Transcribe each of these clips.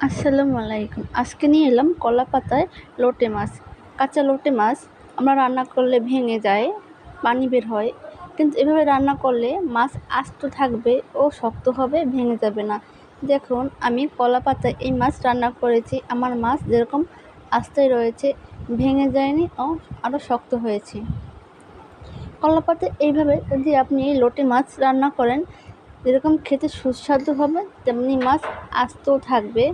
আসসালামু আলাইকুম। আজকে নিয়ে এলাম কলা পাতায় লোটে মাছ। কাঁচা লোটে মাছ আমরা রান্না করলে ভেঙে যায়, পানি বের হয়, কিন্তু এভাবে রান্না করলে মাছ আস্ত থাকবে ও শক্ত হবে, ভেঙে যাবে না। দেখুন, আমি কলা পাতায় এই মাছ রান্না করেছি। আমার মাছ যেরকম আস্তই রয়েছে, ভেঙে যায়নি ও আরও শক্ত হয়েছে। কলা পাতায় এইভাবে যদি আপনি লোটে মাছ রান্না করেন, যেরকম খেতে সুস্বাদু হবে, তেমনি মাছ আস্তও থাকবে,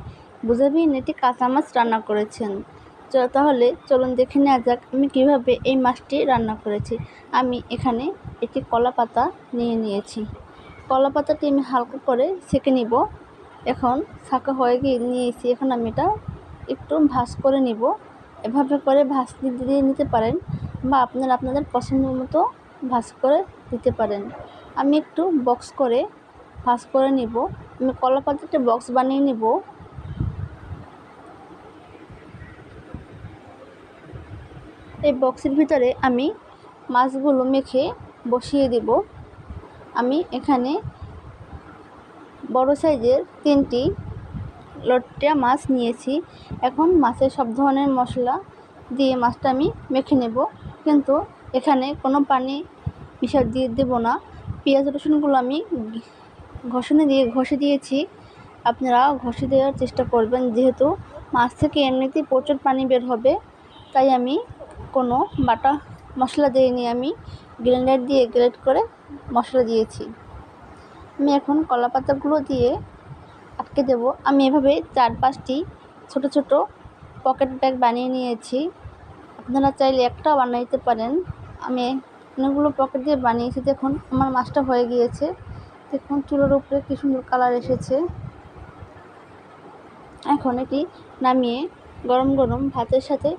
বুঝাবেই না এটি কাঁচা মাছ রান্না করেছেন। তাহলে চলুন দেখে নেওয়া যাক আমি কীভাবে এই মাছটি রান্না করেছি। আমি এখানে একটি কলা পাতা নিয়েছি। কলা পাতাটি আমি হালকা করে সেঁকে নিব। এখন ছাঁকা হয়ে নিয়েছি। এখন আমি এটা একটু ভাজ করে নিব। এভাবে করে ভাজ দিয়ে নিতে পারেন, বা আপনারা আপনাদের পছন্দ মতো ভাজ করে দিতে পারেন। আমি একটু বক্স করে ভাজ করে নিব। আমি কলা পাতাটা বক্স বানিয়ে নিব। এই বক্সের ভিতরে আমি মাছগুলো মেখে বসিয়ে দিব। আমি এখানে বড় সাইজের 3টি লোটে মাছ নিয়েছি। এখন মাছের সব ধরনের মশলা দিয়ে মাছটা আমি মেখে নেব, কিন্তু এখানে কোনো পানি দিয়ে দেব না। পেঁয়াজ রসুনগুলো আমি ঘষে দিয়েছি। আপনারা ঘষে দেওয়ার চেষ্টা করবেন, যেহেতু মাছ থেকে এমনিতেই প্রচুর পানি বের হবে। তাই আমি কোনো বাটা মশলা দিইনি, আমি গ্রাইন্ডার দিয়ে গ্রেট করে মশলা দিয়েছি। আমি এখন কলা পাতাগুলো দিয়ে আটকে দেব। আমি এভাবে 4-5টি ছোট ছোট পকেট ব্যাগ বানিয়ে নিয়েছি। আপনারা চাইলে একটাও বানাইতে পারেন। আমি অনেকগুলো পকেট দিয়ে বানিয়েছি। দেখুন, আমার মাছটা হয়ে গিয়েছে। দেখুন, চুলোর উপরে কি সুন্দর কালার এসেছে। এখন এটি নামিয়ে গরম গরম ভাতের সাথে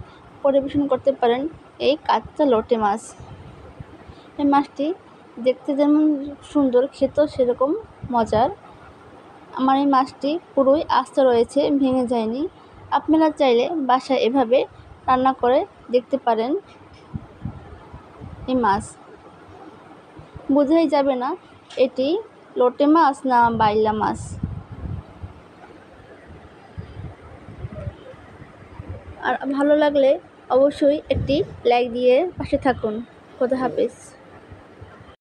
পরিবেশন করতে পারেন এই কাঁচা লোটে মাছ। এই মাছটি দেখতে যেমন সুন্দর, খেতেও সেরকম মজার। আমার এই মাছটি পুরোই আস্ত রয়েছে, ভেঙে যায়নি। আপনারা চাইলে বাসায় এভাবে রান্না করে দেখতে পারেন। এই মাছ বোঝাই যাবে না এটি লোটে মাছ না বাইলা মাছ। আর ভালো লাগলে অবশ্যই একটি লাইক দিয়ে পাশে থাকুন। খোদা হাফেজ।